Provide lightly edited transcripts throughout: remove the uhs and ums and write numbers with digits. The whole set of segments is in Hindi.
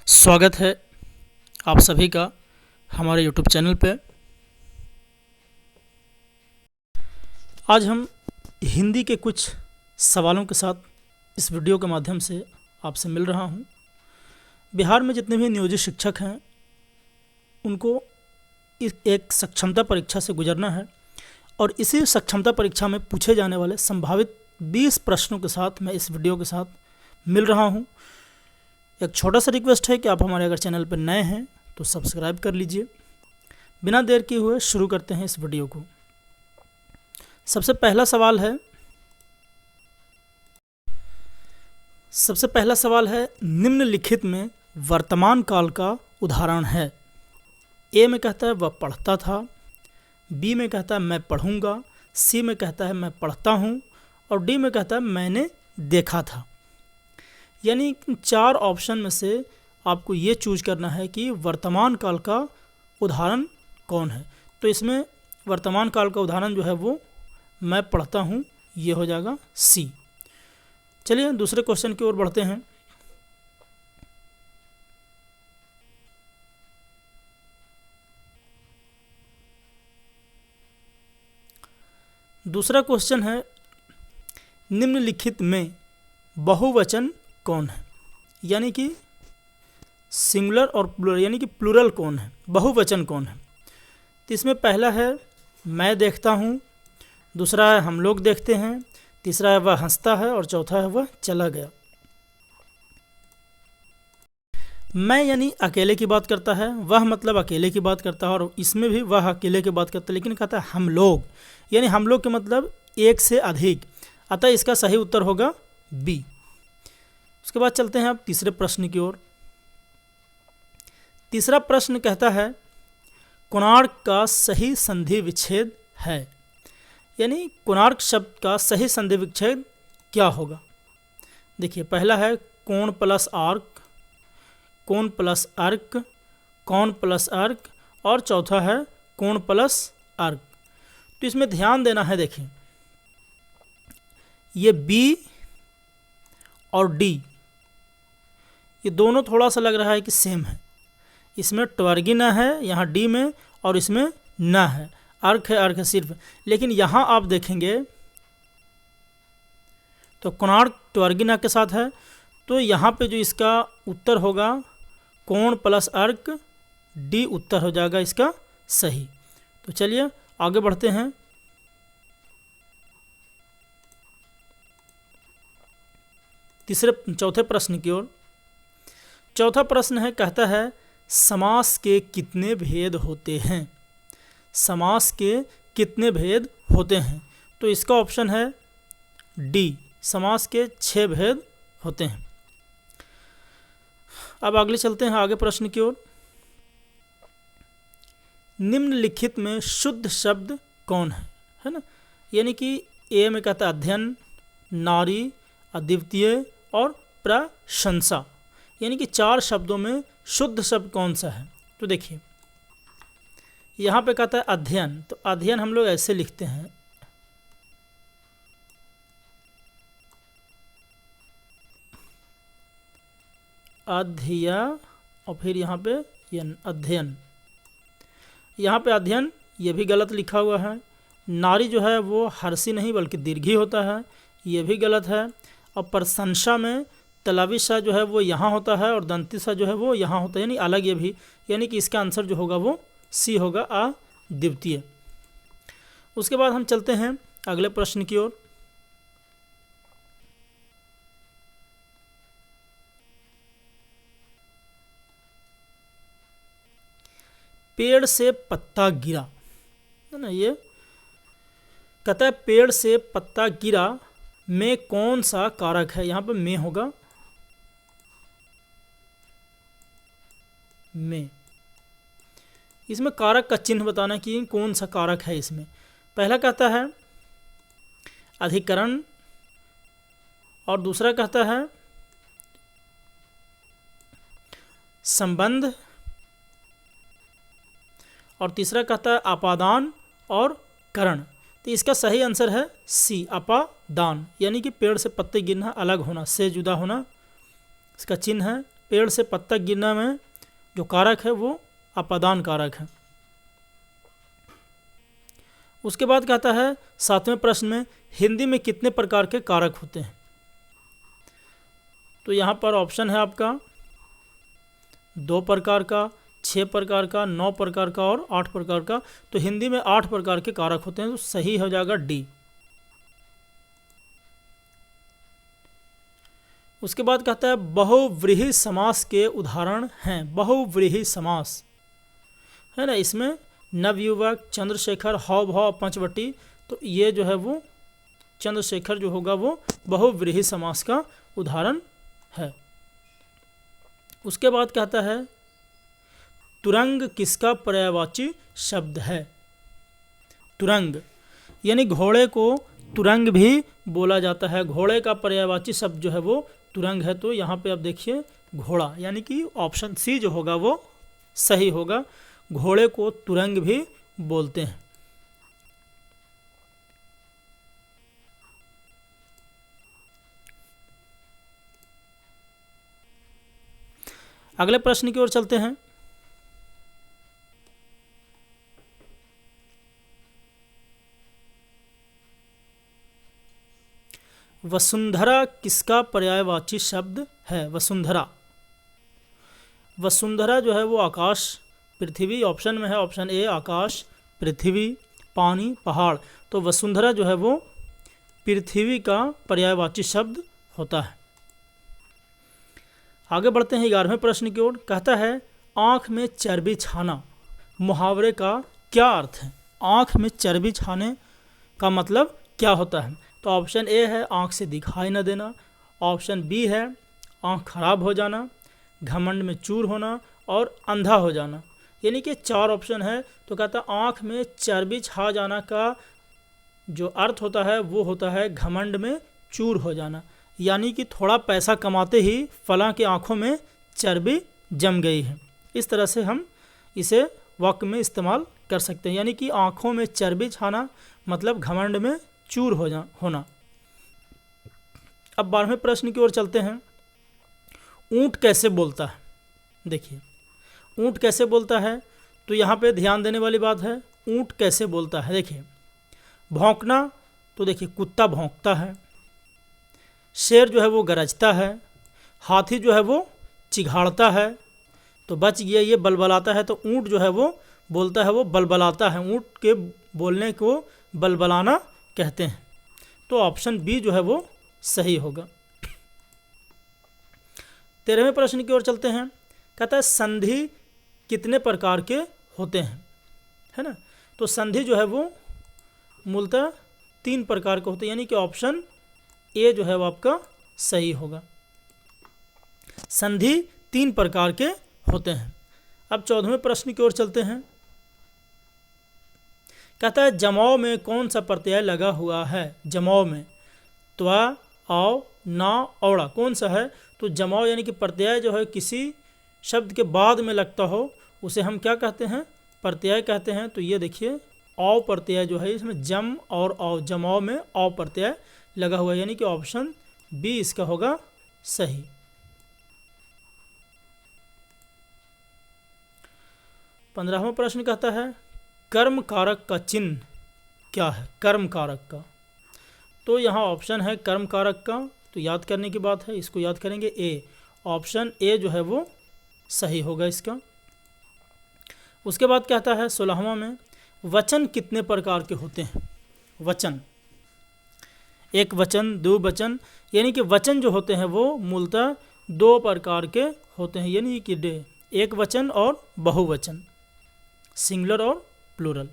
स्वागत है आप सभी का हमारे YouTube चैनल पे। आज हम हिंदी के कुछ सवालों के साथ इस वीडियो के माध्यम से आपसे मिल रहा हूँ। बिहार में जितने भी नियोजित शिक्षक हैं उनको एक सक्षमता परीक्षा से गुजरना है और इसी सक्षमता परीक्षा में पूछे जाने वाले संभावित 20 प्रश्नों के साथ मैं इस वीडियो के साथ मिल रहा हूँ। एक छोटा सा रिक्वेस्ट है कि आप हमारे अगर चैनल पर नए हैं तो सब्सक्राइब कर लीजिए। बिना देर किए हुए शुरू करते हैं इस वीडियो को। सबसे पहला सवाल है निम्नलिखित में वर्तमान काल का उदाहरण है। ए में कहता है वह पढ़ता था, बी में कहता है मैं पढ़ूंगा, सी में कहता है मैं पढ़ता हूँ और डी में कहता है मैंने देखा था। यानी 4 ऑप्शन में से आपको ये चूज करना है कि वर्तमान काल का उदाहरण कौन है। तो इसमें वर्तमान काल का उदाहरण जो है वो मैं पढ़ता हूँ, ये हो जाएगा सी। चलिए दूसरे क्वेश्चन की ओर बढ़ते हैं। दूसरा क्वेश्चन है निम्नलिखित में बहुवचन कौन है, यानी कि सिंगुलर और प्लूरल, यानी कि प्लूरल कौन है, बहुवचन कौन है। तो इसमें पहला है मैं देखता हूँ, दूसरा है हम लोग देखते हैं, तीसरा है वह हंसता है और चौथा है वह चला गया। मैं यानी अकेले की बात करता है, वह मतलब अकेले की बात करता है और इसमें भी वह अकेले की बात करता है, लेकिन कहता है हम लोग, यानी हम लोग के मतलब एक से अधिक, अतः इसका सही उत्तर होगा बी। उसके बाद चलते हैं अब तीसरे प्रश्न की ओर। तीसरा प्रश्न कहता है कोणार्क का सही संधि विच्छेद है, यानी कोणार्क शब्द का सही संधि विच्छेद क्या होगा। देखिए पहला है कोण प्लस आर्क, कोण प्लस अर्क, कोण प्लस अर्क और चौथा है कोण प्लस अर्क। तो इसमें ध्यान देना है, देखिए ये बी और डी ये दोनों थोड़ा सा लग रहा है कि सेम है। इसमें ट्वर्गी न है यहाँ डी में और इसमें न है, अर्क है सिर्फ। लेकिन यहाँ आप देखेंगे तो कोणार्क ट्वर्गी न के साथ है, तो यहाँ पे जो इसका उत्तर होगा कोण प्लस अर्क, डी उत्तर हो जाएगा इसका सही। तो चलिए आगे बढ़ते हैं। चौथे प्रश्न की ओर। चौथा प्रश्न है, कहता है समास के कितने भेद होते हैं, समास के कितने भेद होते हैं। तो इसका ऑप्शन है डी, समास के 6 भेद होते हैं। अब अगले चलते हैं आगे प्रश्न की ओर। निम्नलिखित में शुद्ध शब्द कौन है ना, यानी कि ए में कहता है अध्ययन, नारी, अद्वितीय और प्रशंसा, यानी कि 4 शब्दों में शुद्ध शब्द कौन सा है। तो देखिए यहाँ पे कहता है अध्ययन, तो अध्ययन हम लोग ऐसे लिखते हैं अध्यय और फिर यहाँ पे अध्ययन। यहाँ पे अध्ययन ये भी गलत लिखा हुआ है। नारी जो है वो हर्षी नहीं बल्कि दीर्घी होता है, ये भी गलत है। और प्रशंसा में तलावी सा जो है वो यहाँ होता है और दंती सा जो है वो यहाँ होता है, यानी अलग ये भी, यानी कि इसका आंसर जो होगा वो सी होगा, अद्वितीय। उसके बाद हम चलते हैं अगले प्रश्न की ओर। पेड़ से पत्ता गिरा है ना, ये कहता है पेड़ से पत्ता गिरा में कौन सा कारक है। यहाँ पे में होगा, में इसमें कारक का चिन्ह बताना कि कौन सा कारक है इसमें। पहला कहता है अधिकरण और दूसरा कहता है संबंध और तीसरा कहता है अपादान और करण। तो इसका सही आंसर है सी, अपादान, यानी कि पेड़ से पत्ते गिरना, अलग होना, से जुदा होना, इसका चिन्ह है पेड़ से पत्ता गिरना में जो कारक है वो अपादान कारक है। उसके बाद कहता है 7वें प्रश्न में हिंदी में कितने प्रकार के कारक होते हैं। तो यहाँ पर ऑप्शन है आपका 2 प्रकार का, 6 प्रकार का, 9 प्रकार का और 8 प्रकार का। तो हिंदी में 8 प्रकार के कारक होते हैं, तो सही हो जाएगा डी। उसके बाद कहता है बहुव्रीहि समास के उदाहरण हैं। बहुव्रीहि समास है ना, इसमें नवयुवक, चंद्रशेखर, हाव भाव, पंचवटी, तो ये जो है वो चंद्रशेखर जो होगा वो बहुव्रीहि समास का उदाहरण है। उसके बाद कहता है तुरंग किसका पर्यायवाची शब्द है। तुरंग यानी घोड़े को तुरंग भी बोला जाता है। घोड़े का पर्यायवाची शब्द जो है वो तुरंग है। तो यहाँ पे आप देखिए घोड़ा, यानी कि ऑप्शन सी जो होगा वो सही होगा। घोड़े को तुरंग भी बोलते हैं। अगले प्रश्न की ओर चलते हैं। वसुंधरा किसका पर्यायवाची शब्द है। वसुंधरा, वसुंधरा जो है वो आकाश, पृथ्वी ऑप्शन में है। ऑप्शन ए आकाश, पृथ्वी, पानी, पहाड़। तो वसुंधरा जो है वो पृथ्वी का पर्यायवाची शब्द होता है। आगे बढ़ते हैं 11वें प्रश्न की ओर। कहता है आँख में चर्बी छाना मुहावरे का क्या अर्थ है। आँख में चर्बी छाने का मतलब क्या होता है। तो ऑप्शन ए है आँख से दिखाई न देना, ऑप्शन बी है आँख खराब हो जाना, घमंड में चूर होना और अंधा हो जाना। यानी कि 4 ऑप्शन है। तो कहता है आँख में चर्बी छा जाना का जो अर्थ होता है वो होता है घमंड में चूर हो जाना, यानी कि थोड़ा पैसा कमाते ही फलां की आँखों में चर्बी जम गई है। इस तरह से हम इसे वाक्य में इस्तेमाल कर सकते हैं, यानी कि आँखों में चर्बी छाना मतलब घमंड में चूर होना। अब 12वें प्रश्न की ओर चलते हैं। ऊँट कैसे बोलता है। देखिए ऊँट कैसे बोलता है, तो यहाँ पे ध्यान देने वाली बात है। ऊँट कैसे बोलता है, देखिए भौंकना, तो देखिए कुत्ता भौंकता है, शेर जो है वो गरजता है, हाथी जो है वो चिघाड़ता है, तो बच गया ये बलबलाता है। तो ऊँट जो है वो बोलता है वो बलबलाता है। ऊँट के बोलने को बलबलाना कहते हैं। तो ऑप्शन बी जो है वो सही होगा। 13वें प्रश्न की ओर चलते हैं। कहता है संधि कितने प्रकार के होते हैं, है ना। तो संधि जो है वो मूलतः 3 प्रकार के होते हैं, यानी कि ऑप्शन ए जो है वो आपका सही होगा। संधि 3 प्रकार के होते हैं। अब 14वें प्रश्न की ओर चलते हैं। कहता है जमाव में कौन सा प्रत्यय लगा हुआ है। जमाव में त्वा, औ, ना, औड़ा कौन सा है। तो जमाव यानी कि प्रत्यय जो है किसी शब्द के बाद में लगता हो उसे हम क्या कहते हैं, प्रत्यय कहते हैं। तो ये देखिए औ प्रत्यय जो है इसमें जम और औ, जमाव में औ प्रत्यय लगा हुआ है, यानी कि ऑप्शन बी इसका होगा सही। पंद्रहवां प्रश्न कहता है कर्म कारक का चिन्ह क्या है। कर्म कारक का, तो यहाँ ऑप्शन है कर्म कारक का, तो याद करने की बात है, इसको याद करेंगे ए। ऑप्शन ए जो है वो सही होगा इसका। उसके बाद कहता है 16वां में वचन कितने प्रकार के होते हैं। वचन, एक वचन, दो वचन, यानी कि वचन जो होते हैं वो मूलतः 2 प्रकार के होते हैं, यानी कि एक वचन और बहुवचन, सिंगुलर और प्लूरल।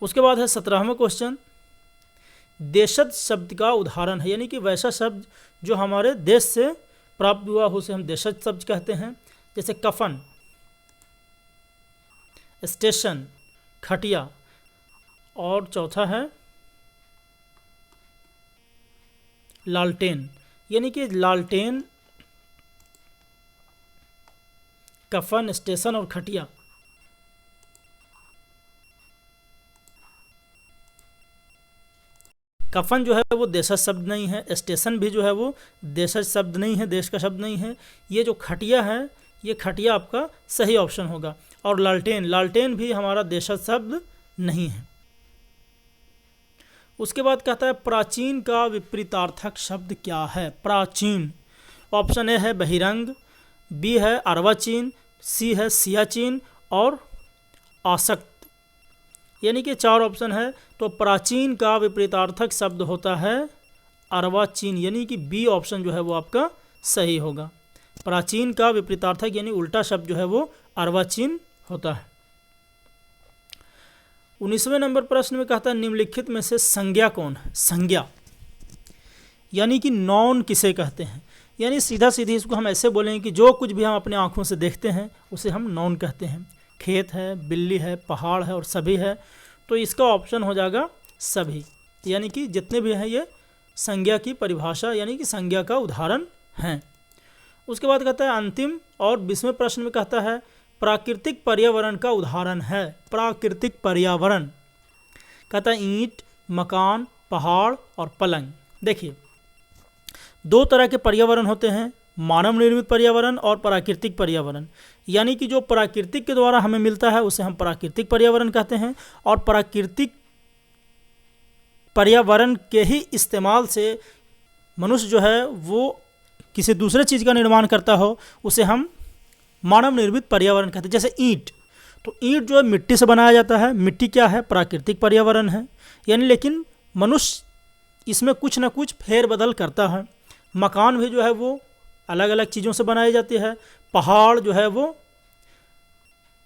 उसके बाद है 17वां क्वेश्चन। देशज शब्द का उदाहरण है, यानी कि वैसा शब्द जो हमारे देश से प्राप्त हुआ हो उसे हम देशज शब्द कहते हैं। जैसे कफन, स्टेशन, खटिया, और चौथा है लालटेन, यानी कि लालटेन, कफन, स्टेशन और खटिया। कफन जो है वो देशज शब्द नहीं है, स्टेशन भी जो है वो देशज शब्द नहीं है, देश का शब्द नहीं है। ये जो खटिया है, ये खटिया आपका सही ऑप्शन होगा। और लालटेन, लालटेन भी हमारा देशज शब्द नहीं है। उसके बाद कहता है प्राचीन का विपरीतार्थक शब्द क्या है। प्राचीन, ऑप्शन ए है बहिरंग, बी है अर्वाचीन, सी है सियाचीन और आसक्त। यानी कि 4 ऑप्शन है। तो प्राचीन का विपरीतार्थक शब्द होता है अर्वाचीन, यानी कि बी ऑप्शन जो है वो आपका सही होगा। प्राचीन का विपरीतार्थक यानी उल्टा शब्द जो है वो अर्वाचीन होता है। 19वें नंबर प्रश्न में कहता है निम्नलिखित में से संज्ञा कौन है। संज्ञा यानी कि नॉन किसे कहते हैं। यानी सीधा सीधी इसको हम ऐसे बोलेंगे कि जो कुछ भी हम अपने आँखों से देखते हैं उसे हम नॉन कहते हैं। खेत है, बिल्ली है, पहाड़ है और सभी है, तो इसका ऑप्शन हो जाएगा सभी। यानी कि जितने भी हैं ये संज्ञा की परिभाषा यानी कि संज्ञा का उदाहरण हैं। उसके बाद कहता है अंतिम और 20वें प्रश्न में कहता है प्राकृतिक पर्यावरण का उदाहरण है। प्राकृतिक पर्यावरण कहता है ईंट, मकान, पहाड़ और पलंग। देखिए 2 तरह के पर्यावरण होते हैं, मानव निर्मित पर्यावरण और प्राकृतिक पर्यावरण। यानी कि जो प्राकृतिक के द्वारा हमें मिलता है उसे हम प्राकृतिक पर्यावरण कहते हैं, और प्राकृतिक पर्यावरण के ही इस्तेमाल से मनुष्य जो है वो किसी दूसरे चीज़ का निर्माण करता हो उसे हम मानव निर्मित पर्यावरण कहते हैं। जैसे ईंट, तो ईंट जो है मिट्टी से बनाया जाता है, मिट्टी क्या है, प्राकृतिक पर्यावरण है। यानी लेकिन मनुष्य इसमें कुछ ना कुछ फेरबदल करता है। मकान भी जो है वो अलग अलग चीज़ों से बनाए जाते हैं। पहाड़ जो है वो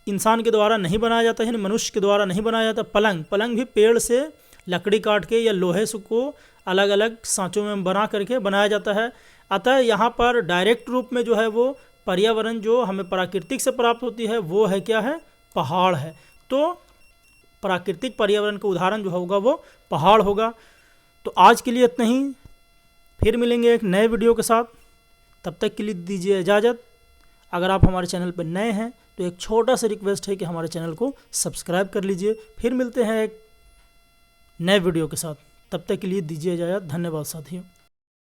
इंसान के द्वारा नहीं बनाया जाता है, यानी मनुष्य के द्वारा नहीं बनाया जाता। पलंग भी पेड़ से लकड़ी काट के या लोहे से को अलग अलग सांचों में बना करके बनाया जाता है। अतः यहाँ पर डायरेक्ट रूप में जो है वो पर्यावरण जो हमें प्राकृतिक से प्राप्त होती है वो है क्या है, पहाड़ है। तो प्राकृतिक पर्यावरण का उदाहरण जो होगा वो पहाड़ होगा। तो आज के लिए इतना ही, फिर मिलेंगे एक नए वीडियो के साथ। तब तक के लिए दीजिए इजाज़त। अगर आप हमारे चैनल पर नए हैं तो एक छोटा सा रिक्वेस्ट है कि हमारे चैनल को सब्सक्राइब कर लीजिए। फिर मिलते हैं एक नए वीडियो के साथ। तब तक के लिए दीजिए इजाज़त। धन्यवाद साथियों।